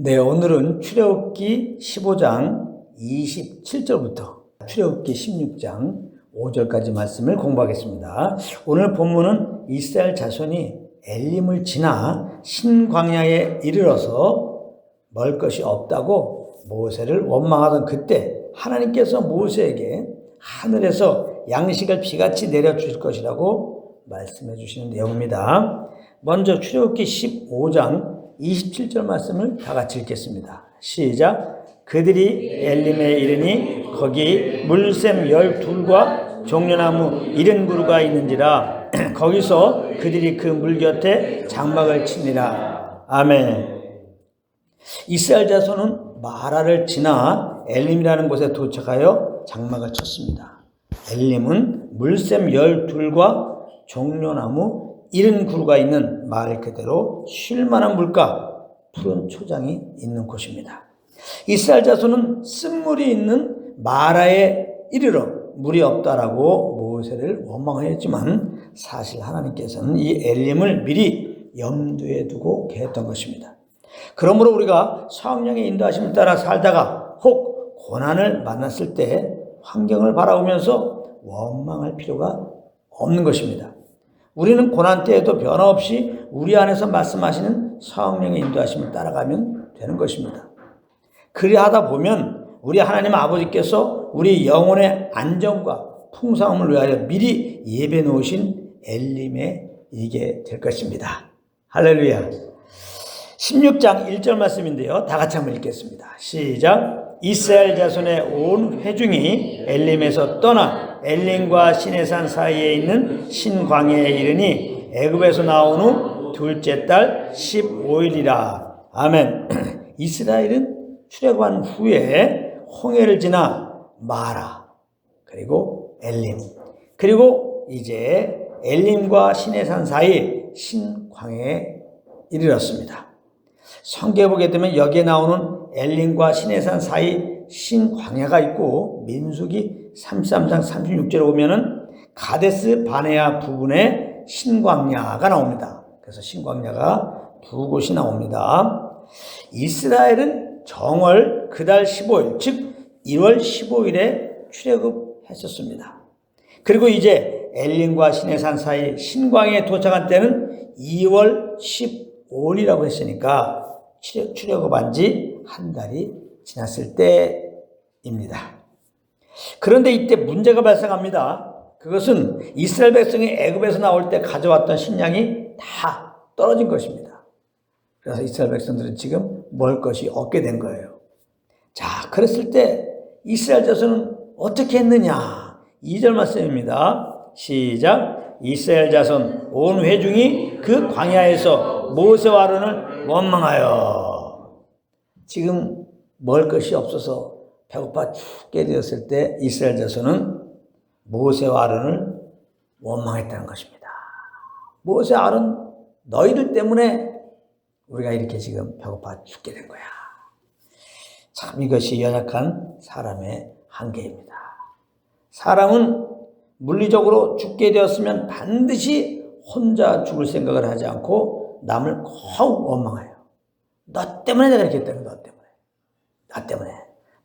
네, 오늘은 출애굽기 15장 27절부터 출애굽기 16장 5절까지 말씀을 공부하겠습니다. 오늘 본문은 이스라엘 자손이 엘림을 지나 신광야에 이르러서 먹을 것이 없다고 모세를 원망하던 그때 하나님께서 모세에게 하늘에서 양식을 비같이 내려주실 것이라고 말씀해 주시는 내용입니다. 먼저 출애굽기 15장 27절 말씀을 다 같이 읽겠습니다. 시작. 그들이 엘림에 이르니 거기 물샘 12과 종려나무 70그루가 있는지라 거기서 그들이 그 물 곁에 장막을 치니라. 아멘. 이스라엘 자손은 마라를 지나 엘림이라는 곳에 도착하여 장막을 쳤습니다. 엘림은 물샘 12과 종려나무 70그루가 있는 말 그대로 쉴만한 물가, 푸른 초장이 있는 곳입니다. 이스라엘 자손은 쓴물이 있는 마라에 이르러 물이 없다라고 모세를 원망하였지만 사실 하나님께서는 이 엘림을 미리 염두에 두고 계획했던 것입니다. 그러므로 우리가 성령의 인도하심을 따라 살다가 혹 고난을 만났을 때 환경을 바라보면서 원망할 필요가 없는 것입니다. 우리는 고난 때에도 변함없이 우리 안에서 말씀하시는 성령의 인도하심을 따라가면 되는 것입니다. 그리하다 보면 우리 하나님 아버지께서 우리 영혼의 안정과 풍성함을 위하여 미리 예배 놓으신 엘림에 이르게 될 것입니다. 할렐루야. 16장 1절 말씀인데요. 다 같이 한번 읽겠습니다. 시작. 이스라엘 자손의 온 회중이 엘림에서 떠나 엘림과 시내산 사이에 있는 신광야에 이르니 애굽에서 나온 후 둘째 달 15일이라. 아멘. 이스라엘은 출애굽한 후에 홍해를 지나 마라 그리고 엘림 그리고 이제 엘림과 시내산 사이 신광야에 이르렀습니다. 성경에 보게 되면 여기에 나오는 엘림과 시내산 사이 신광야가 있고 민수기 33장 36절에 보면은 가데스 바네아 부근에 신광야가 나옵니다. 그래서 신광야가 두 곳이 나옵니다. 이스라엘은 정월 그달 15일 즉 1월 15일에 출애굽했었습니다. 그리고 이제 엘림과 시내산 사이 신광야에 도착한 때는 2월 15일이라고 했으니까 출애굽한 지 한 달이 지났을 때입니다. 그런데 이때 문제가 발생합니다. 그것은 이스라엘 백성이 애굽에서 나올 때 가져왔던 식량이 다 떨어진 것입니다. 그래서 이스라엘 백성들은 지금 먹을 것이 없게 된 거예요. 자, 그랬을 때 이스라엘 자손은 어떻게 했느냐? 2절 말씀입니다. 시작. 이스라엘 자손 온 회중이 그 광야에서 모세와 아론을 원망하여. 지금 먹을 것이 없어서 배고파 죽게 되었을 때 이스라엘 자손은 모세와 아론을 원망했다는 것입니다. 모세, 아론 너희들 때문에 우리가 이렇게 지금 배고파 죽게 된 거야. 참 이것이 연약한 사람의 한계입니다. 사람은 물리적으로 죽게 되었으면 반드시 혼자 죽을 생각을 하지 않고 남을 꼭 원망해요. 너 때문에 내가 이렇게 했다는 너 때문에. 나 때문에.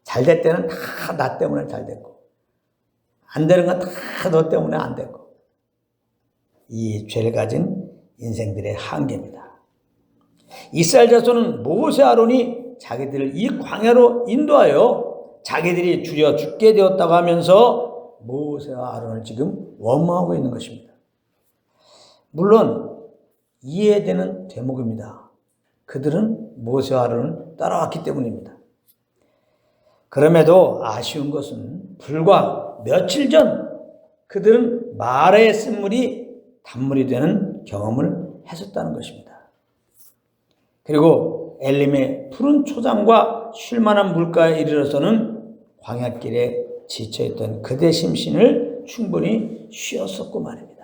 잘 될 때는 다 나 때문에 잘 됐고 안 되는 건 다 너 때문에 안 됐고 이 죄를 가진 인생들의 한계입니다. 이스라엘 자손은 모세 아론이 자기들을 이 광야로 인도하여 자기들이 줄여 죽게 되었다고 하면서 모세와 아론을 지금 원망하고 있는 것입니다. 물론 이해되는 대목입니다. 그들은 모세와 아론을 따라왔기 때문입니다. 그럼에도 아쉬운 것은 불과 며칠 전 그들은 마라의 쓴물이 단물이 되는 경험을 했었다는 것입니다. 그리고 엘림의 푸른 초장과 쉴만한 물가에 이르러서는 광야길에 지쳐있던 그대 심신을 충분히 쉬었었고 말입니다.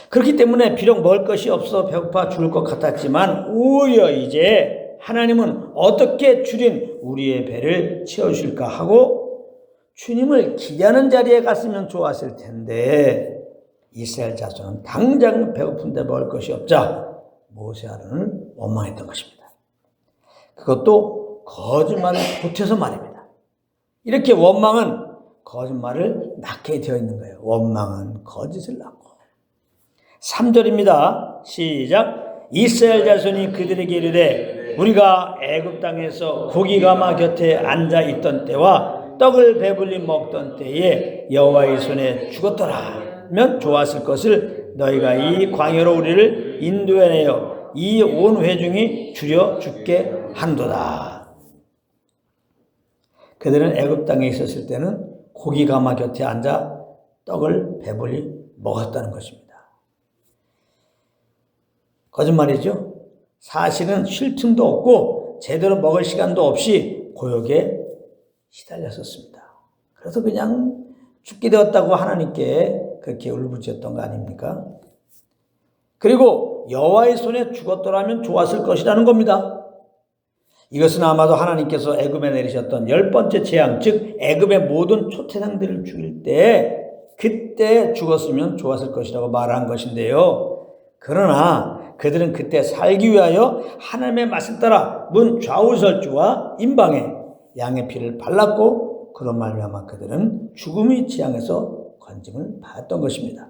그렇기 때문에 비록 먹을 것이 없어 배고파 죽을 것 같았지만 오히려 이제 하나님은 어떻게 줄인 우리의 배를 채워주실까 하고 주님을 기대하는 자리에 갔으면 좋았을 텐데 이스라엘 자손은 당장 배고픈데 먹을 것이 없자 모세 아론을 원망했던 것입니다. 그것도 거짓말을 보태서 말입니다. 이렇게 원망은 거짓말을 낳게 되어 있는 거예요. 원망은 거짓을 낳고. 3절입니다. 시작. 이스라엘 자손이 그들에게 이르되 우리가 애굽 땅에서 고기 가마 곁에 앉아 있던 때와 떡을 배불리 먹던 때에 여호와의 손에 죽었더라면 좋았을 것을 너희가 이 광야로 우리를 인도해내어 이 온 회중이 줄여 죽게 한도다. 그들은 애굽 땅에 있었을 때는 고기 가마 곁에 앉아 떡을 배불리 먹었다는 것입니다. 거짓말이죠. 사실은 쉴 틈도 없고 제대로 먹을 시간도 없이 고역에 시달렸었습니다. 그래서 그냥 죽게 되었다고 하나님께 그렇게 울부짖었던 거 아닙니까? 그리고 여호와의 손에 죽었더라면 좋았을 것이라는 겁니다. 이것은 아마도 하나님께서 애굽에 내리셨던 10번째 재앙, 즉 애굽의 모든 초태상들을 죽일 때 그때 죽었으면 좋았을 것이라고 말한 것인데요. 그러나 그들은 그때 살기 위하여 하나님의 말씀 따라 문 좌우설주와 임방에 양의 피를 발랐고 그런 말미암아 그들은 죽음의 재앙에서 건짐을 받았던 것입니다.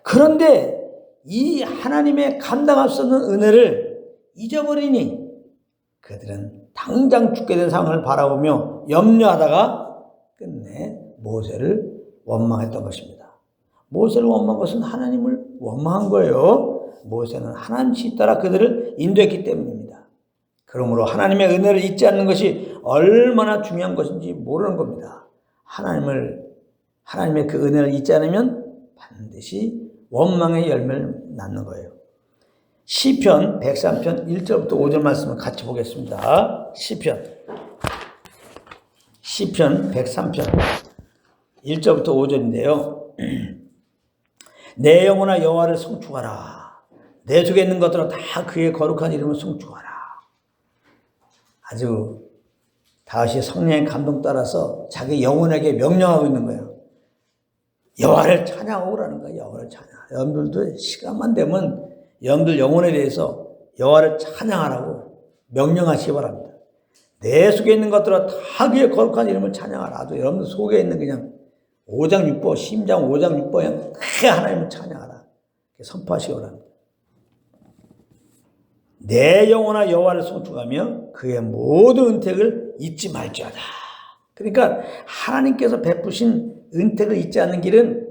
그런데 이 하나님의 감당할 수 없는 은혜를 잊어버리니 그들은 당장 죽게 된 상황을 바라보며 염려하다가 끝내 모세를 원망했던 것입니다. 모세를 원망한 것은 하나님을 원망한 거예요. 모세는 하나님 시 따라 그들을 인도했기 때문입니다. 그러므로 하나님의 은혜를 잊지 않는 것이 얼마나 중요한 것인지 모르는 겁니다. 하나님의 그 은혜를 잊지 않으면 반드시 원망의 열매를 낳는 거예요. 시편 103편 1절부터 5절 말씀을 같이 보겠습니다. 시편 103편 1절부터 5절인데요. 내 영혼아 여호와를 송축하라. 내 속에 있는 것들은 다 그의 거룩한 이름을 송축하라. 아주 다윗이 성령의 감동 따라서 자기 영혼에게 명령하고 있는 거예요. 여호와를 찬양하라는 거예요. 여호와를 찬양. 여러분들도 시간만 되면 여러분들 영혼에 대해서 여호와를 찬양하라고 명령하시기 바랍니다. 내 속에 있는 것들은 다 그의 거룩한 이름을 찬양하라. 아주 여러분들 속에 있는 그냥 5장 6보, 심장 5장 6보 그냥 크게 하나님을 찬양하라. 선포하시기 바랍니다. 내 영혼아 여호와를 송축하며 그의 모든 은택을 잊지 말지어다. 그러니까 하나님께서 베푸신 은택을 잊지 않는 길은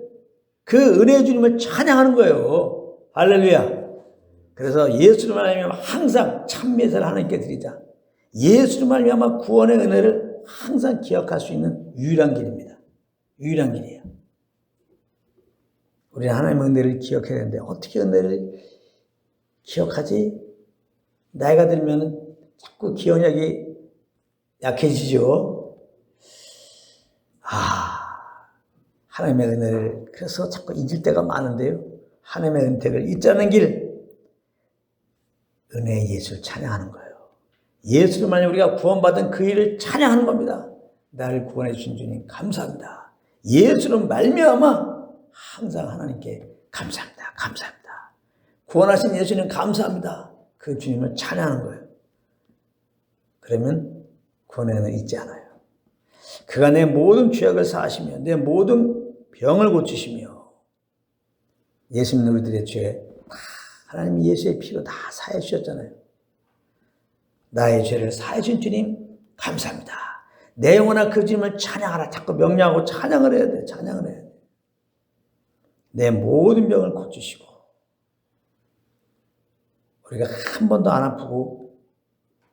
그 은혜의 주님을 찬양하는 거예요. 할렐루야. 그래서 예수를 말미암아 항상 참매사를 하나님께 드리자. 예수를 말미암아 구원의 은혜를 항상 기억할 수 있는 유일한 길입니다. 유일한 길이에요. 우리는 하나님의 은혜를 기억해야 되는데 어떻게 은혜를 기억하지? 나이가 들면 자꾸 기억력이 약해지죠. 하나님의 은혜를 그래서 자꾸 잊을 때가 많은데요. 하나님의 은택을 잊지 않는 길, 은혜의 예수를 찬양하는 거예요. 예수를 말미암아 우리가 구원받은 그 일을 찬양하는 겁니다. 나를 구원해 주신 주님 감사합니다. 예수를 말미암아 항상 하나님께 감사합니다. 감사합니다. 구원하신 예수님 감사합니다. 그 주님을 찬양하는 거예요. 그러면 구원의 은혜를 잊지 않아요. 그가 내 모든 죄악을 사하시며 내 모든 병을 고치시며 예수 믿는 우리들의 죄 다 하나님 예수의 피로 다 사해 주셨잖아요. 나의 죄를 사해 주신 주님 감사합니다. 내 영혼아 그 주님을 찬양하라. 자꾸 명령하고 찬양을 해야 돼. 찬양을 해야 돼. 내 모든 병을 고치시고 우리가 한 번도 안 아프고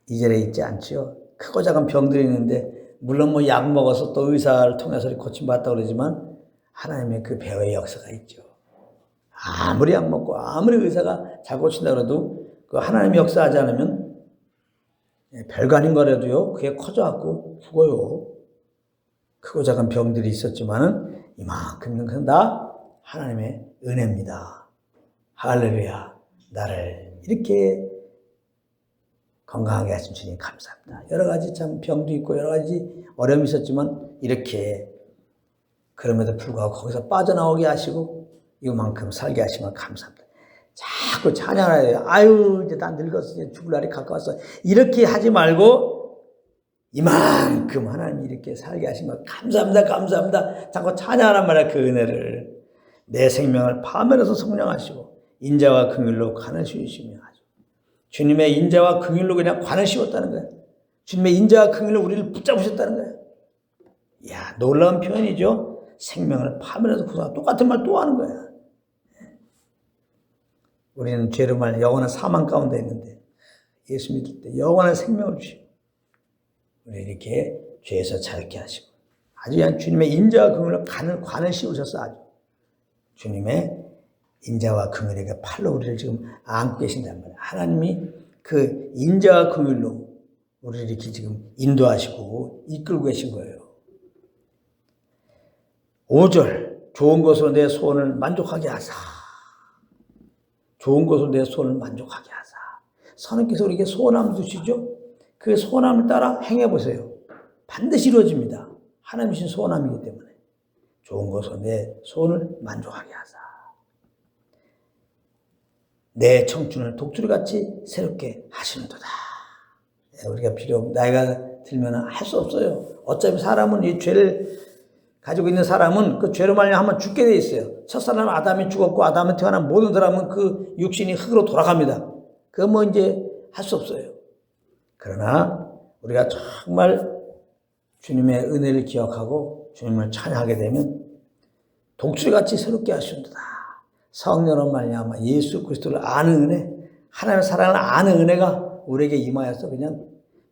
이 자리에 있지 않지요. 크고 작은 병들이 있는데 물론 뭐 약 먹어서 또 의사를 통해서 고침받았다고 그러지만 하나님의 그 배후의 역사가 있죠. 아무리 약 먹고 아무리 의사가 잘 고친다 그래도 그 하나님이 역사하지 않으면 별거 아닌 거라도요 그게 커져갖고 죽어요. 크고 작은 병들이 있었지만은 이만큼은 그건 다 하나님의 은혜입니다. 할렐루야. 나를 이렇게 건강하게 하신 주님 감사합니다. 여러 가지 참 병도 있고 여러 가지 어려움이 있었지만 이렇게 그럼에도 불구하고 거기서 빠져나오게 하시고 이만큼 살게 하시면 감사합니다. 자꾸 찬양해요. 아유, 이제 나 늙었어. 이제 죽을 날이 가까웠어. 이렇게 하지 말고 이만큼 하나님이 이렇게 살게 하신 거 감사합니다, 감사합니다. 자꾸 찬양하란 말이야. 그 은혜를. 내 생명을 파멸해서 성령하시고 인자와 긍휼로 관을 씌우시며 하죠. 주님의 인자와 긍휼로 그냥 관을 씌웠다는 거예요. 주님의 인자와 긍휼로 우리를 붙잡으셨다는 거예요. 이야, 놀라운 표현이죠. 생명을 파멸해서 구속하고 똑같은 말 또 하는 거야. 우리는 죄로 말해 영원한 사망 가운데 있는데 예수 믿을 때 영원한 생명을 주시고 우리 이렇게 죄에서 자유케 하시고 아주 그냥 주님의 인자와 긍휼로 관을 씌우셔서 아주 주님의 인자와 긍휼에게 팔로 우리를 지금 안고 계신단 말이에요. 하나님이 그 인자와 긍휼로 우리를 이렇게 지금 인도하시고 이끌고 계신 거예요. 5절 좋은 것으로 내 소원을 만족하게 하사. 좋은 것으로 내 소원을 만족하게 하사. 선생님께서 우리에게 소원함을 주시죠. 그 소원함을 따라 행해보세요. 반드시 이루어집니다. 하나님 주신 소원함이기 때문에. 좋은 것으로 내 소원을 만족하게 하사. 내 청춘을 독수리같이 새롭게 하시는도다. 우리가 나이가 들면 할 수 없어요. 어차피 사람은 이 죄를 가지고 있는 사람은 그 죄로 말미암아 죽게 돼 있어요. 첫사람 아담이 죽었고 아담에 태어난 모든 사람은 그 육신이 흙으로 돌아갑니다. 그거 뭐 이제 할 수 없어요. 그러나 우리가 정말 주님의 은혜를 기억하고 주님을 찬양하게 되면 독수리같이 새롭게 하시는도다. 성령으로 말미암아 예수 그리스도를 아는 은혜, 하나님의 사랑을 아는 은혜가 우리에게 임하여서 그냥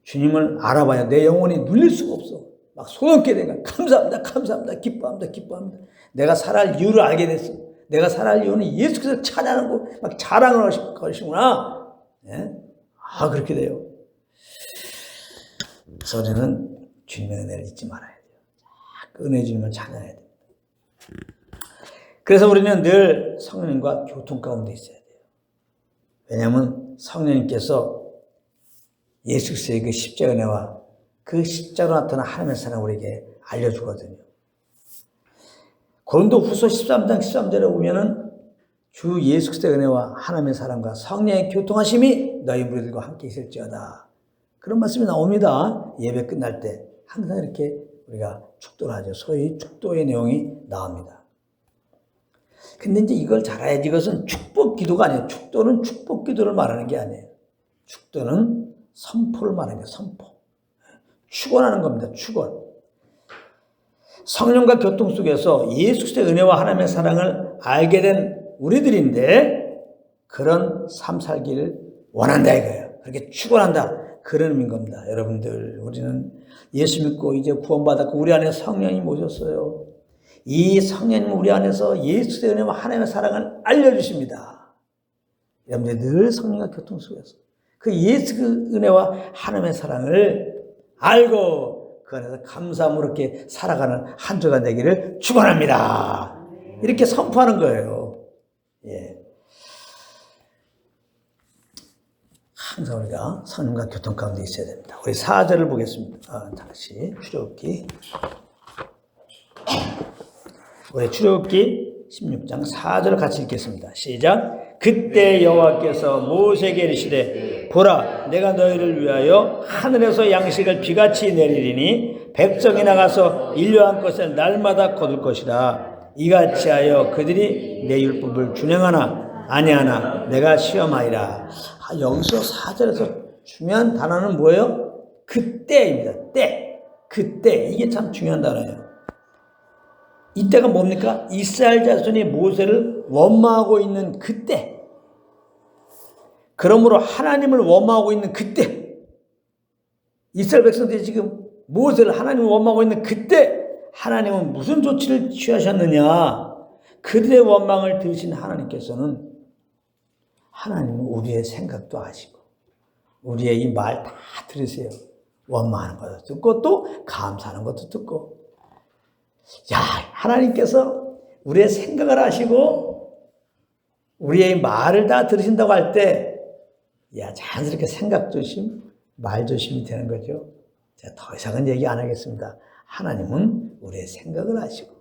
주님을 알아봐야 내 영혼이 눌릴 수가 없어. 막 소동케 된 거야. 감사합니다, 감사합니다, 기뻐합니다, 기뻐합니다. 내가 살아갈 이유를 알게 됐어. 내가 살아갈 이유는 예수 그리스도를 찬양하는 거, 막 자랑을 하실 것이구나. 예? 아, 그렇게 돼요. 그래서 우리는 주님의 은혜를 잊지 말아야 돼요. 그 은혜 주님을 찬양해야 돼요. 그래서 우리는 늘 성령님과 교통 가운데 있어야 돼요. 왜냐하면 성령님께서 예수 그리스도의 그 십자가 은혜와 그 십자가로 나타난 하나님의 사랑을 우리에게 알려주거든요. 고린도후서 13장 13절에 보면은 주 예수 그리스도의 은혜와 하나님의 사랑과 성령의 교통하심이 너희 무리들과 함께 있을지어다. 그런 말씀이 나옵니다. 예배 끝날 때 항상 이렇게 우리가 축도를 하죠. 소위 축도의 내용이 나옵니다. 근데 이제 이걸 잘 알아야지. 이것은 축복 기도가 아니에요. 축도는 축복 기도를 말하는 게 아니에요. 축도는 선포를 말하는 거예요. 선포. 축원하는 겁니다. 축원. 성령과 교통 속에서 예수 그리스도의 은혜와 하나님의 사랑을 알게 된 우리들인데 그런 삶 살기를 원한다 이거예요. 그렇게 축원한다. 그런 의미인 겁니다. 여러분들, 우리는 예수 믿고 이제 구원받았고 우리 안에 성령이 모셨어요. 이 성령님은 우리 안에서 예수의 은혜와 하나님의 사랑을 알려주십니다. 여러분들 늘 성령과 교통 속에서 그 예수 그 은혜와 하나님의 사랑을 알고 그 안에서 감사함으로 이렇게 살아가는 한 주가 되기를 축원합니다. 이렇게 선포하는 거예요. 예. 항상 우리가 성령과 교통 가운데 있어야 됩니다. 우리 4절을 보겠습니다. 다시 출애굽기. 우리 출애굽기 16장 4절을 같이 읽겠습니다. 시작. 그때 여호와께서 모세에게 이르시되 보라 내가 너희를 위하여 하늘에서 양식을 비같이 내리리니 백성이 나가서 일용할 것을 날마다 거둘 것이라. 이같이 하여 그들이 내 율법을 준행하나 아니하나 내가 시험하리라. 여기서 4절에서 중요한 단어는 뭐예요? 그때입니다. 때. 그때. 이게 참 중요한 단어예요. 이때가 뭡니까? 이스라엘 자손이 모세를 원망하고 있는 그때. 그러므로 하나님을 원망하고 있는 그때. 이스라엘 백성들이 지금 모세를 하나님을 원망하고 있는 그때 하나님은 무슨 조치를 취하셨느냐? 그들의 원망을 들으신 하나님께서는 하나님은 우리의 생각도 아시고 우리의 이 말 다 들으세요. 원망하는 것도 듣고 또 감사하는 것도 듣고. 야, 하나님께서 우리의 생각을 아시고 우리의 말을 다 들으신다고 할 때 야, 자연스럽게 생각 조심, 말 조심이 되는 거죠. 제가 더 이상은 얘기 안 하겠습니다. 하나님은 우리의 생각을 아시고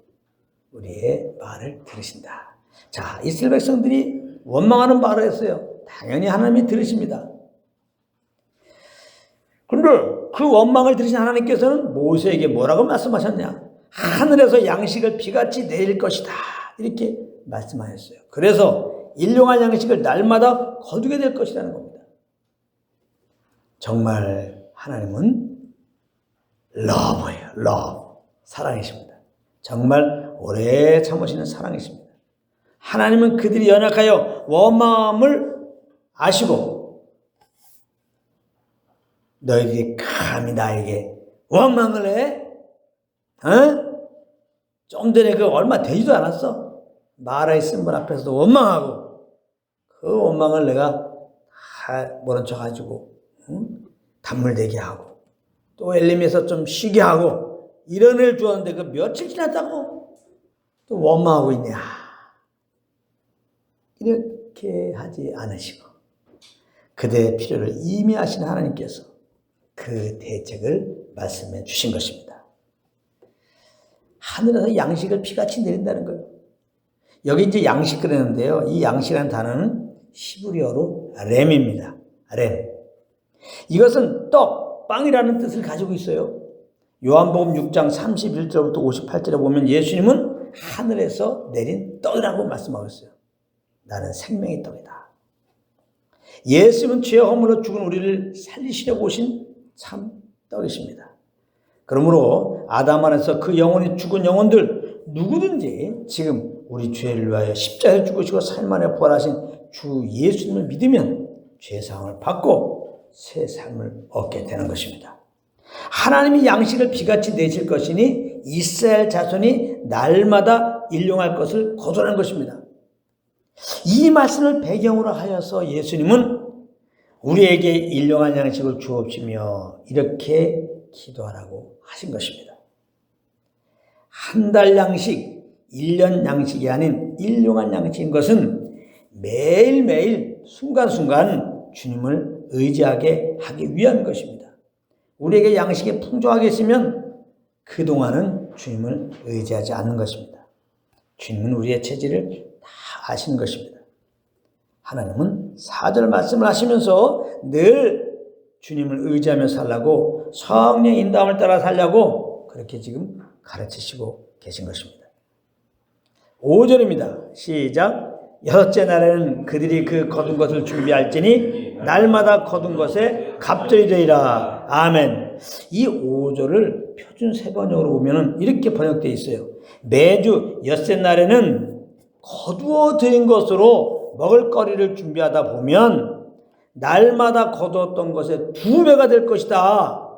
우리의 말을 들으신다. 자, 이스라엘 백성들이 원망하는 말을 했어요. 당연히 하나님이 들으십니다. 그런데 그 원망을 들으신 하나님께서는 모세에게 뭐라고 말씀하셨냐? 하늘에서 양식을 비같이 내릴 것이다. 이렇게 말씀하셨어요. 그래서 일용할 양식을 날마다 거두게 될 것이라는 겁니다. 정말 하나님은 러브예요. 러브. 사랑이십니다. 정말 오래 참으시는 사랑이십니다. 하나님은 그들이 연약하여 원망함을 아시고 너희들이 감히 나에게 원망을 해? 좀 전에 그 얼마 되지도 않았어. 마라의 쓴 분 앞에서도 원망하고 그 원망을 내가 모른 척 가지고 단물되게 하고 또 엘림에서 좀 쉬게 하고 이런 일 주었는데 그 며칠 지났다고 또 원망하고 있냐. 이렇게 하지 않으시고 그대의 필요를 이미 아시는 하나님께서 그 대책을 말씀해 주신 것입니다. 하늘에서 양식을 비같이 내린다는 거예요. 여기 이제 양식 그랬는데요. 이 양식이라는 단어는 히브리어로 렘입니다. 렘. 이것은 떡, 빵이라는 뜻을 가지고 있어요. 요한복음 6장 31절부터 58절에 보면 예수님은 하늘에서 내린 떡이라고 말씀하고 있어요. 나는 생명의 떡이다. 예수님은 죄의 허물로 죽은 우리를 살리시려고 오신 참 떡이십니다. 그러므로 아담 안에서 그 영혼이 죽은 영혼들 누구든지 지금 우리 죄를 위하여 십자가에 죽으시고 사흘 만에 부활하신 주 예수님을 믿으면 죄사함을 받고 새 삶을 얻게 되는 것입니다. 하나님이 양식을 비같이 내실 것이니 이스라엘 자손이 날마다 일용할 것을 거두라는 것입니다. 이 말씀을 배경으로 하여서 예수님은 우리에게 일용할 양식을 주옵시며 이렇게 기도하라고 하신 것입니다. 한 달 양식, 1년 양식이 아닌 일용할 양식인 것은 매일매일 순간순간 주님을 의지하게 하기 위한 것입니다. 우리에게 양식이 풍족하게 있으면 그동안은 주님을 의지하지 않는 것입니다. 주님은 우리의 체질을 다 아시는 것입니다. 하나님은 4절 말씀을 하시면서 늘 주님을 의지하며 살라고 성령의 인도함을 따라 살려고 그렇게 지금 가르치시고 계신 것입니다. 5절입니다. 시작. 여섯째 날에는 그들이 그 거둔 것을 준비할지니 날마다 거둔 것에 갑절이 되리라. 아멘. 이 5절을 표준 세번역으로 보면 이렇게 번역되어 있어요. 매주 엿새 날에는 거두어 들인 것으로 먹을거리를 준비하다 보면 날마다 거두었던 것의 2배가 될 것이다.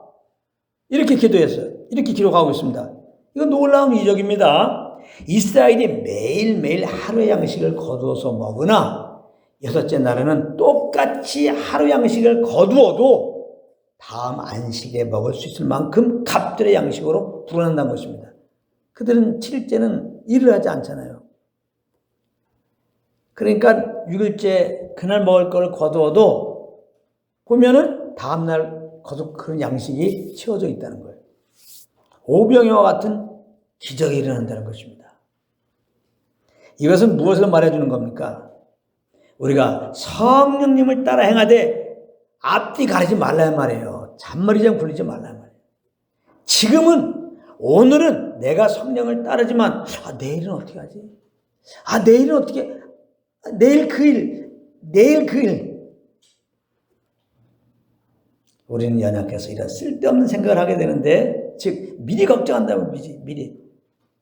이렇게 기도했어요. 이렇게 기록하고 있습니다. 이건 놀라운 이적입니다. 이스라엘이 매일매일 하루 양식을 거두어서 먹으나 여섯째 날에는 똑같이 하루 양식을 거두어도 다음 안식에 먹을 수 있을 만큼 갑절의 양식으로 불어난다는 것입니다. 그들은 7일째는 일을 하지 않잖아요. 그러니까 6일째 그날 먹을 걸 거두어도 보면은 다음날 거두 그런 양식이 채워져 있다는 거예요. 오병이와 같은 기적이 일어난다는 것입니다. 이것은 무엇을 말해주는 겁니까? 우리가 성령님을 따라 행하되 앞뒤 가리지 말라는 말이에요. 잔머리장 굴리지 말라는 말이에요. 지금은 오늘은 내가 성령을 따르지만 내일은 어떻게 하지? 내일은 어떻게? 내일 그 일. 우리는 연약해서 이런 쓸데없는 생각을 하게 되는데, 즉 미리 걱정한다면 미리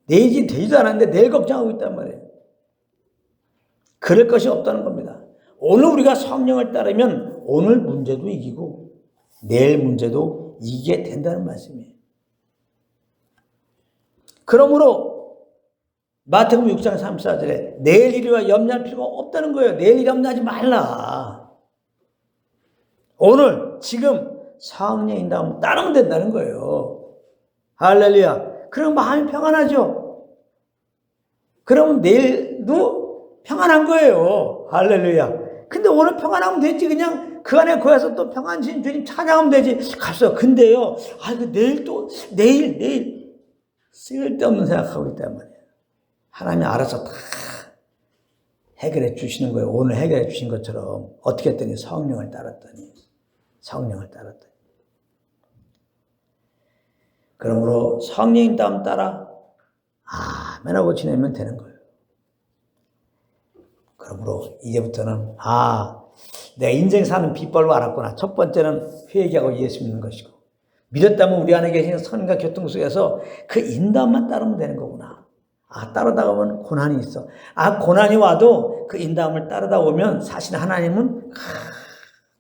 내일이 되지도 않았는데 내일 걱정하고 있단 말이에요. 그럴 것이 없다는 겁니다. 오늘 우리가 성령을 따르면 오늘 문제도 이기고 내일 문제도 이기게 된다는 말씀이에요. 그러므로 마태복음 6장 34절에 내일 일이와 염려할 필요가 없다는 거예요. 내일 일 염려하지 말라. 오늘 지금 성령의 인도함을 따르면 된다는 거예요. 할렐루야. 그럼 마음이 평안하죠. 그러면 내일도 평안한 거예요. 할렐루야. 근데 오늘 평안하면 되지. 그냥 그 안에 거해서 또 평안신 주님 찬양하면 되지. 갔어. 근데요. 내일 쓸데없는 생각하고 있단 말이에요. 하나님이 알아서 다 해결해 주시는 거예요. 오늘 해결해 주신 것처럼. 어떻게 했더니 성령을 따랐더니. 그러므로 성령님 다음 따라 아멘 하고 지내면 되는 거예요. 그러므로 이제부터는 내가 인생 사는 비법을 알았구나. 첫 번째는 회개하고 예수 믿는 것이고, 믿었다면 우리 안에 계신 선과 교통 속에서 그 인도함만 따르면 되는 거구나. 따르다 보면 고난이 있어. 고난이 와도 그 인도함을 따르다 보면 사실 하나님은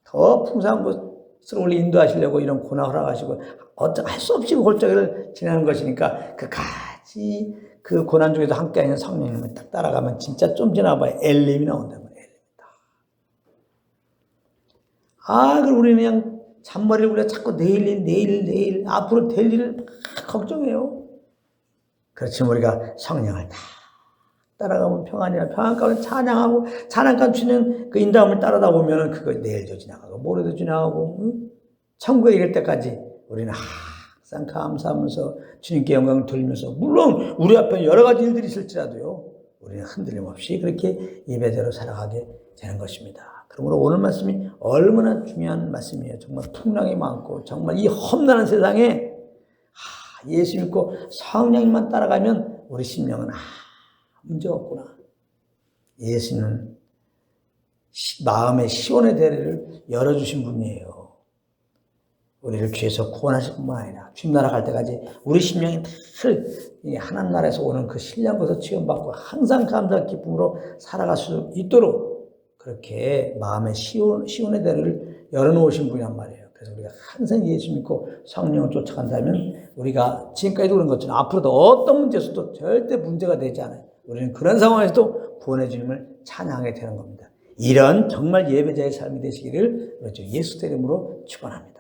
더 풍성한 것을 우리 인도하시려고 이런 고난 허락하시고 할 수 없이 골짜기를 지나는 것이니까 끝까지 그 고난 중에도 함께 하는 성령님을 딱 따라가면 진짜 좀 지나봐야 엘림이 나온다면 그럼 우리는 그냥 잔머리를 우리가 자꾸 내일 앞으로 될 일을 막 걱정해요. 그렇지만 우리가 성령을 다 따라가면 평안이라 평안 가운데 찬양 가운데 주는 그 인도함을 따르다 보면은 그거 내일도 지나가고 모레도 지나가고 천국에 이를 때까지 우리는 항상 감사하면서 주님께 영광을 돌리면서, 물론 우리 앞에 여러 가지 일들이 있을지라도요, 우리는 흔들림 없이 그렇게 예배대로 살아가게 되는 것입니다. 그러므로 오늘 말씀이 얼마나 중요한 말씀이에요. 정말 풍랑이 많고 정말 이 험난한 세상에 예수 믿고 성령님만 따라가면 우리 심령은 문제 없구나. 예수는 마음의 시온의 대를 열어주신 분이에요. 우리를 죄에서 구원하실 뿐만 아니라 주님 나라 갈 때까지 우리 심령이 늘 하나님 나라에서 오는 그 신령것을 체험받고 항상 감사 기쁨으로 살아갈 수 있도록 그렇게 마음의 시온의 대를 열어놓으신 분이란 말이에요. 그래서 우리가 항상 예수 믿고 성령을 쫓아간다면 우리가 지금까지도 그런 것처럼 앞으로도 어떤 문제에서도 절대 문제가 되지 않아요. 우리는 그런 상황에서도 구원의 주님을 찬양하게 되는 겁니다. 이런 정말 예배자의 삶이 되시기를 예수 이름으로 축원합니다.